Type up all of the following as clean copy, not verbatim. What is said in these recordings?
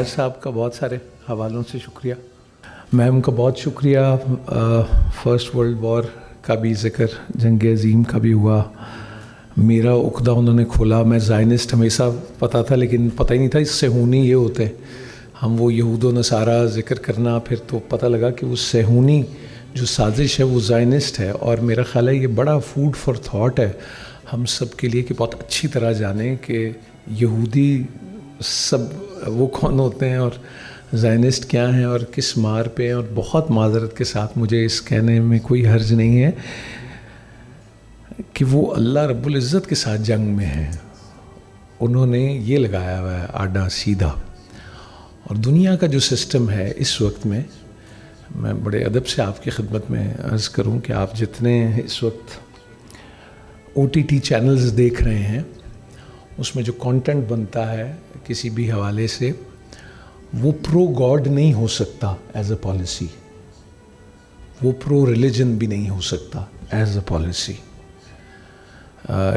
صاحب کا بہت سارے حوالوں سے شکریہ. میم کا بہت شکریہ. فرسٹ ورلڈ وار کا بھی ذکر، جنگ عظیم کا بھی ہوا. میرا عقدہ انہوں نے کھولا. میں زائنسٹ ہمیشہ پتہ تھا، لیکن پتہ ہی نہیں تھا اس صہیونی یہ ہوتے ہیں. ہم وہ یہود و نصارہ ذکر کرنا، پھر تو پتہ لگا کہ وہ صہیونی جو سازش ہے وہ زائنسٹ ہے. اور میرا خیال ہے یہ بڑا فوڈ فار تھاٹ ہے ہم سب کے لیے کہ بہت اچھی طرح جانیں کہ یہودی سب وہ کون ہوتے ہیں اور زائنسٹ کیا ہیں اور کس مار پہ ہیں. اور بہت معذرت کے ساتھ مجھے اس کہنے میں کوئی حرج نہیں ہے کہ وہ اللہ رب العزت کے ساتھ جنگ میں ہیں. انہوں نے یہ لگایا ہوا ہے آڈا سیدھا. اور دنیا کا جو سسٹم ہے اس وقت میں بڑے ادب سے آپ کی خدمت میں عرض کروں کہ آپ جتنے اس وقت OTT چینلز دیکھ رہے ہیں اس میں جو کانٹینٹ بنتا ہے کسی بھی حوالے سے، وہ پرو گاڈ نہیں ہو سکتا ایز اے پالیسی، وہ پرو ریلیجن بھی نہیں ہو سکتا ایز اے پالیسی.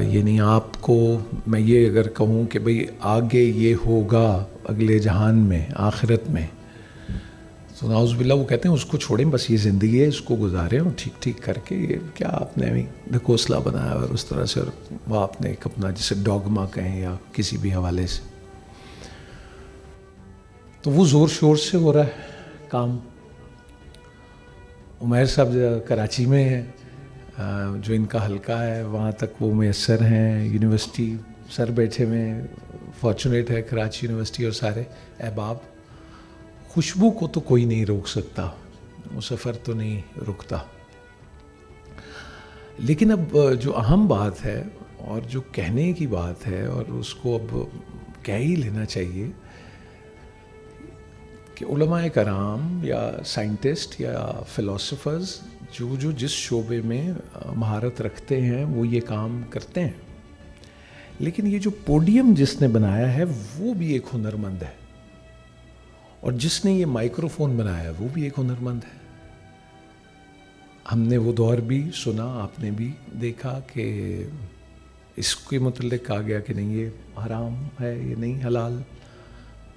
یعنی آپ کو میں یہ اگر کہوں کہ بھئی آگے یہ ہوگا اگلے جہان میں آخرت میں، تو نعوذ باللہ وہ کہتے ہیں اس کو چھوڑیں، بس یہ زندگی ہے اس کو گزاریں اور ٹھیک ٹھیک کر کے. یہ کیا آپ نے ابھی ڈھکوسلا بنایا اور اس طرح سے، اور وہ آپ نے ایک اپنا جسے ڈوگما کہیں یا کسی بھی حوالے سے، تو وہ زور شور سے ہو رہا ہے کام. عمیر صاحب کراچی میں ہیں، جو ان کا حلقہ ہے وہاں تک وہ میسر ہیں. یونیورسٹی سر بیٹھے میں فارچونیٹ ہے کراچی یونیورسٹی اور سارے احباب. خوشبو کو تو کوئی نہیں روک سکتا، وہ سفر تو نہیں رکتا. لیکن اب جو اہم بات ہے اور جو کہنے کی بات ہے، اور اس کو اب کہہ ہی لینا چاہیے کہ علماء کرام یا سائنٹسٹ یا فلاسفرز جو جس شعبے میں مہارت رکھتے ہیں وہ یہ کام کرتے ہیں. لیکن یہ جو پوڈیم جس نے بنایا ہے وہ بھی ایک ہنرمند ہے، اور جس نے یہ مائکروفون بنایا ہے وہ بھی ایک ہنرمند ہے. ہم نے وہ دور بھی سنا، آپ نے بھی دیکھا کہ اس کے متعلق کہا گیا کہ نہیں یہ حرام ہے، یہ نہیں حلال.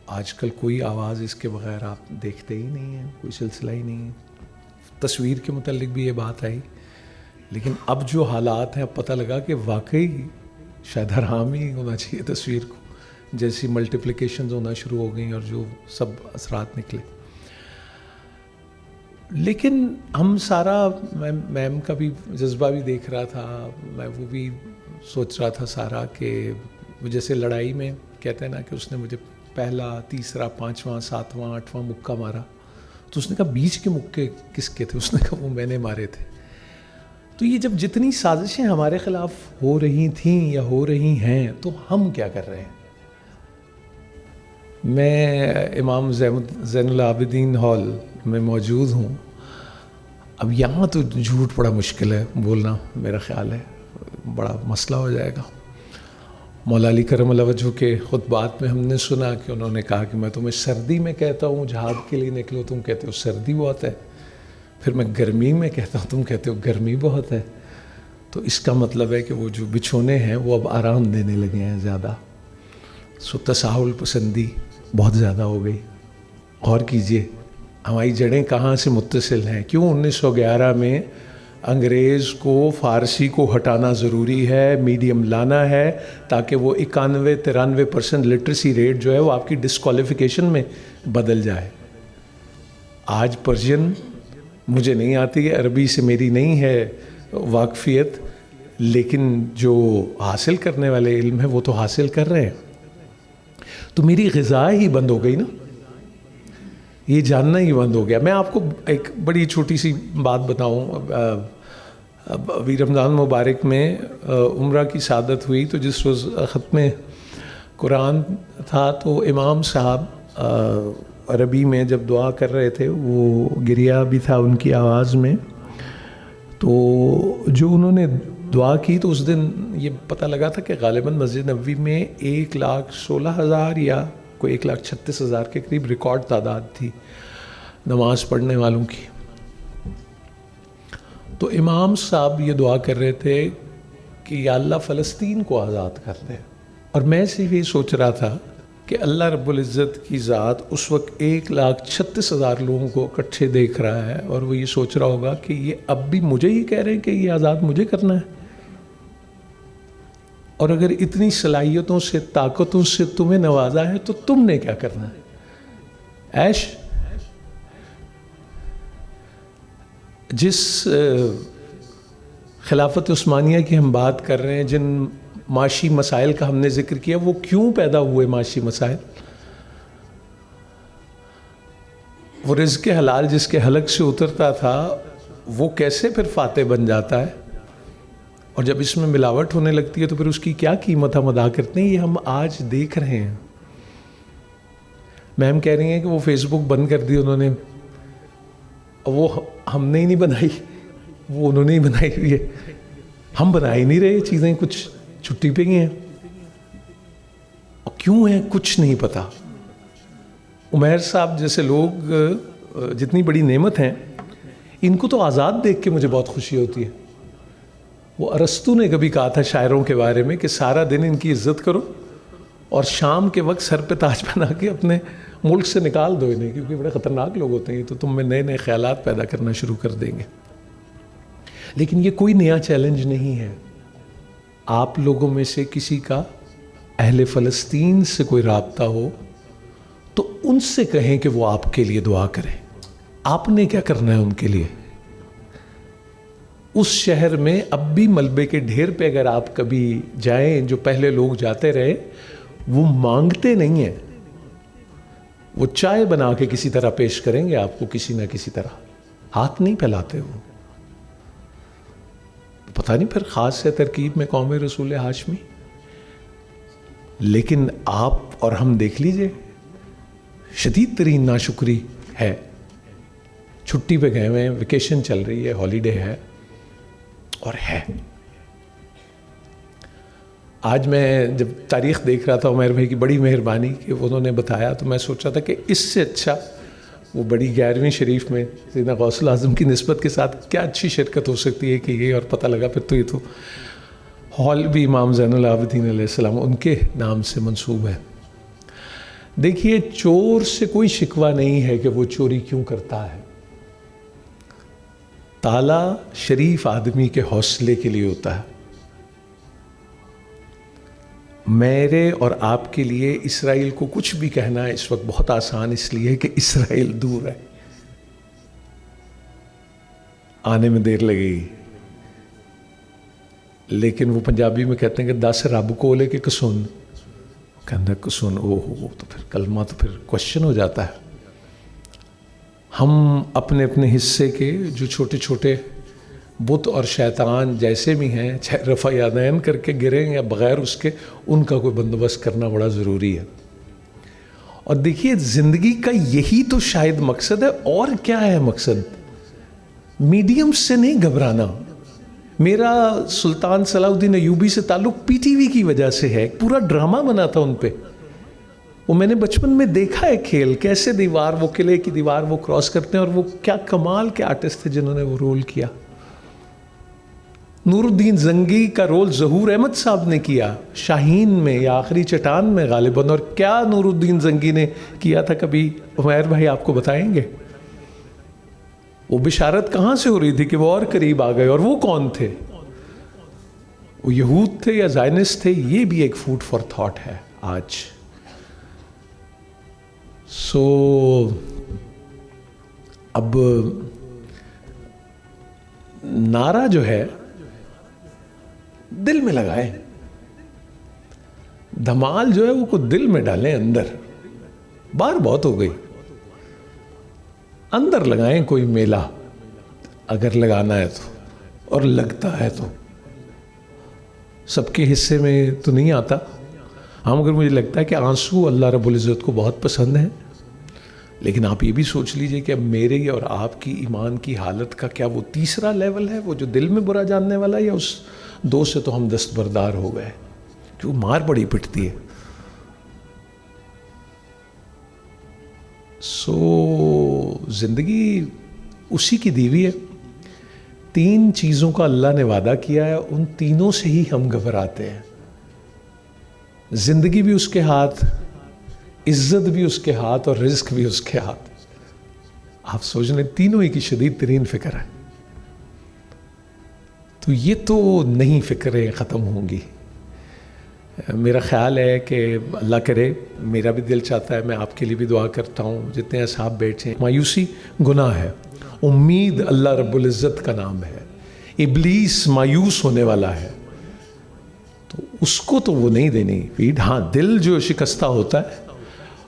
آج کل کوئی آواز اس کے بغیر آپ دیکھتے ہی نہیں ہیں، کوئی سلسلہ ہی نہیں ہے. تصویر کے متعلق بھی یہ بات آئی، لیکن اب جو حالات ہیں اب پتہ لگا کہ واقعی شاید حرام ہی ہونا چاہیے تصویر کو، جیسی ملٹیپلیکیشنز ہونا شروع ہو گئیں اور جو سب اثرات نکلے. لیکن ہم سارا، میں میم کا بھی جذبہ بھی دیکھ رہا تھا، میں وہ بھی سوچ رہا تھا سارا کہ وہ جیسے لڑائی میں کہتے ہیں نا کہ اس نے مجھے پہلا، تیسرا، پانچواں، ساتواں، آٹھواں مکہ مارا، تو اس نے کہا بیچ کے مکے کس کے تھے؟ اس نے کہا وہ میں نے مارے تھے. تو یہ جب جتنی سازشیں ہمارے خلاف ہو رہی تھیں یا ہو رہی ہیں تو ہم کیا کر رہے ہیں؟ میں امام زین العابدین ہال میں موجود ہوں. اب یہاں تو جھوٹ بڑا مشکل ہے بولنا، میرا خیال ہے بڑا مسئلہ ہو جائے گا. مولا علی کرم اللہ وجہہ کے خطبات میں ہم نے سنا کہ انہوں نے کہا کہ میں تمہیں سردی میں کہتا ہوں جہاد کے لیے نکلو، تم کہتے ہو سردی بہت ہے. پھر میں گرمی میں کہتا ہوں، تم کہتے ہو گرمی بہت ہے. تو اس کا مطلب ہے کہ وہ جو بچھونے ہیں وہ اب آرام دینے لگے ہیں زیادہ. سو تساہل پسندی بہت زیادہ ہو گئی. غور کیجئے ہماری جڑیں کہاں سے متصل ہیں. کیوں 1911 میں انگریز کو فارسی کو ہٹانا ضروری ہے، میڈیم لانا ہے تاکہ وہ 91-93% لٹریسی ریٹ جو ہے وہ آپ کی ڈسکوالیفیکیشن میں بدل جائے. آج پرشین مجھے نہیں آتی ہے، عربی سے میری نہیں ہے واقفیت، لیکن جو حاصل کرنے والے علم ہے وہ تو حاصل کر رہے ہیں. تو میری غذا ہی بند ہو گئی نا، یہ جاننا ہی بند ہو گیا. میں آپ کو ایک بڑی چھوٹی سی بات بتاؤں. ابھی رمضان مبارک میں عمرہ کی سعادت ہوئی، تو جس روز ختم قرآن تھا تو امام صاحب عربی میں جب دعا کر رہے تھے، وہ گریہ بھی تھا ان کی آواز میں. تو جو انہوں نے دعا کی تو اس دن یہ پتہ لگا تھا کہ غالباً مسجد نبوی میں 1,16,000 یا کوئی 1,36,000 کے قریب ریکارڈ تعداد تھی نماز پڑھنے والوں کی. تو امام صاحب یہ دعا کر رہے تھے کہ یا اللہ فلسطین کو آزاد کر دے. اور میں صرف یہ سوچ رہا تھا کہ کہ اللہ رب العزت کی ذات اس وقت 1,36,000 لوگوں کو اکٹھے دیکھ رہا ہے اور وہ یہ سوچ رہا ہوگا کہ یہ اب بھی مجھے ہی کہہ رہے ہیں کہ یہ آزاد مجھے کرنا ہے. اور اگر اتنی صلاحیتوں سے طاقتوں سے تمہیں نوازا ہے تو تم نے کیا کرنا ہے؟ عیش. جس خلافت عثمانیہ کی ہم بات کر رہے ہیں، جن معاشی مسائل کا ہم نے ذکر کیا، وہ کیوں پیدا ہوئے معاشی مسائل؟ وہ رزق حلال جس کے حلق سے اترتا تھا وہ کیسے پھر فاتح بن جاتا ہے؟ اور جب اس میں ملاوٹ ہونے لگتی ہے تو پھر اس کی کیا قیمت ہم ادا کرتے ہیں؟ یہ ہم آج دیکھ رہے ہیں. میم کہہ رہی ہیں کہ وہ فیس بک بند کر دی انہوں نے. وہ ہم نے ہی نہیں بنائی، وہ انہوں نے ہی بنائی ہوئی ہے. ہم بنا ہی نہیں رہے، چیزیں کچھ چھٹی پہ گئی ہیں. اور کیوں ہیں کچھ نہیں پتا. عمیر صاحب جیسے لوگ جتنی بڑی نعمت ہیں، ان کو تو آزاد دیکھ کے مجھے بہت خوشی ہوتی ہے. وہ ارسطو نے کبھی کہا تھا شاعروں کے بارے میں کہ سارا دن ان کی عزت کرو اور شام کے وقت سر پہ تاج بنا کے اپنے ملک سے نکال دو انہیں، کیونکہ بڑے خطرناک لوگ ہوتے ہیں تو تم میں نئے نئے خیالات پیدا کرنا شروع کر دیں گے. لیکن یہ کوئی نیا چیلنج نہیں ہے. آپ لوگوں میں سے کسی کا اہل فلسطین سے کوئی رابطہ ہو تو ان سے کہیں کہ وہ آپ کے لیے دعا کریں. آپ نے کیا کرنا ہے ان کے لیے؟ اس شہر میں اب بھی ملبے کے ڈھیر پہ اگر آپ کبھی جائیں، جو پہلے لوگ جاتے رہے، وہ مانگتے نہیں ہیں. وہ چائے بنا کے کسی طرح پیش کریں گے آپ کو، کسی نہ کسی طرح. ہاتھ نہیں پھیلاتے. وہ پتہ نہیں پھر خاص ہے ترکیب میں قوم رسول ہاشمی. لیکن آپ اور ہم دیکھ لیجئے، شدید ترین ناشکری ہے. چھٹی پہ گئے ہوئے ہیں، ویکیشن چل رہی ہے، ہالیڈے ہے اور ہے. آج میں جب تاریخ دیکھ رہا تھا، عمیر بھائی کی بڑی مہربانی کہ انہوں نے بتایا، تو میں سوچ رہا تھا کہ اس سے اچھا وہ بڑی 11ویں شریف میں سیدنا غوث الاعظم کی نسبت کے ساتھ کیا اچھی شرکت ہو سکتی ہے کہ یہ. اور پتہ لگا پھر تو یہ تو ہال بھی امام زین العابدین علیہ السلام ان کے نام سے منسوب ہے. دیکھیے، چور سے کوئی شکوہ نہیں ہے کہ وہ چوری کیوں کرتا ہے. تالا شریف آدمی کے حوصلے کے لیے ہوتا ہے. میرے اور آپ کے لیے اسرائیل کو کچھ بھی کہنا ہے اس وقت بہت آسان، اس لیے کہ اسرائیل دور ہے، آنے میں دیر لگے گی. لیکن وہ پنجابی میں کہتے ہیں کہ 10 رب کو لے کے کسن، کہنا کسن او ہو، تو پھر کلمہ تو پھر کوشچن ہو جاتا ہے. ہم اپنے اپنے حصے کے جو چھوٹے چھوٹے بت اور شیطان جیسے بھی ہیں، چاہے رفع یدین کر کے گریں یا بغیر اس کے، ان کا کوئی بندوبست کرنا بڑا ضروری ہے. اور دیکھیے، زندگی کا یہی تو شاید مقصد ہے. اور کیا ہے مقصد؟ میڈیم سے نہیں گھبرانا. میرا سلطان صلاح الدین ایوبی سے تعلق پی ٹی وی کی وجہ سے ہے. پورا ڈرامہ بنا تھا ان پہ. وہ میں نے بچپن میں دیکھا ہے کھیل، کیسے دیوار، وہ قلعے کی دیوار وہ کراس کرتے ہیں، اور وہ کیا کمال کے آرٹسٹ تھے جنہوں نے وہ رول کیا. نور الدین زنگی کا رول ظہور احمد صاحب نے کیا شاہین میں یا آخری چٹان میں غالباً. اور کیا نور الدین زنگی نے کیا تھا کبھی عمیر بھائی آپ کو بتائیں گے؟ وہ بشارت کہاں سے ہو رہی تھی کہ وہ اور قریب آ گئے. اور وہ کون تھے؟ وہ یہود تھے یا زائنسٹ تھے؟ یہ بھی ایک فوڈ فار تھاٹ ہے آج. اب نعرہ جو ہے دل میں لگائیں، دھمال جو ہے وہ کو دل میں ڈالیں اندر. باہر بہت ہو گئی، اندر لگائیں کوئی میلہ اگر لگانا ہے تو، اور لگتا ہے تو. سب کے حصے میں تو نہیں آتا. ہاں، مگر مجھے لگتا ہے کہ آنسو اللہ رب العزت کو بہت پسند ہیں. لیکن آپ یہ بھی سوچ لیجئے کہ اب میرے اور آپ کی ایمان کی حالت کا کیا وہ تیسرا لیول ہے، وہ جو دل میں برا جاننے والا، یا اس 2 سے تو ہم دستبردار ہو گئے کہ وہ مار بڑی پٹتی ہے. زندگی اسی کی دیوی ہے. 3 چیزوں کا اللہ نے وعدہ کیا ہے، ان تینوں سے ہی ہم گھبراتے ہیں. زندگی بھی اس کے ہاتھ، عزت بھی اس کے ہاتھ اور رزق بھی اس کے ہاتھ. آپ سوچ لیں تینوں ہی کی شدید ترین فکر ہے. تو یہ تو نہیں فکریں ختم ہوں گی. میرا خیال ہے کہ اللہ کرے، میرا بھی دل چاہتا ہے، میں آپ کے لیے بھی دعا کرتا ہوں جتنے اصحاب بیٹھے ہیں. مایوسی گناہ ہے، امید اللہ رب العزت کا نام ہے. ابلیس مایوس ہونے والا ہے، تو اس کو تو وہ نہیں دینی پیٹ. ہاں دل جو شکستہ ہوتا ہے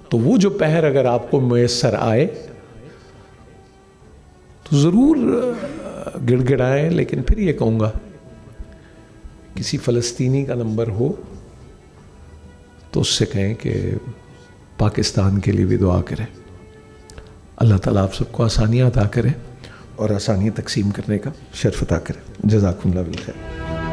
تو وہ جو پہر اگر آپ کو میسر آئے تو ضرور گڑ گڑائیں. لیکن پھر یہ کہوں گا کسی فلسطینی کا نمبر ہو تو اس سے کہیں کہ پاکستان کے لیے بھی دعا کرے. اللہ تعالیٰ آپ سب کو آسانیاں عطا کرے اور آسانیاں تقسیم کرنے کا شرف عطا کرے. جزاکم اللہ بالخیر.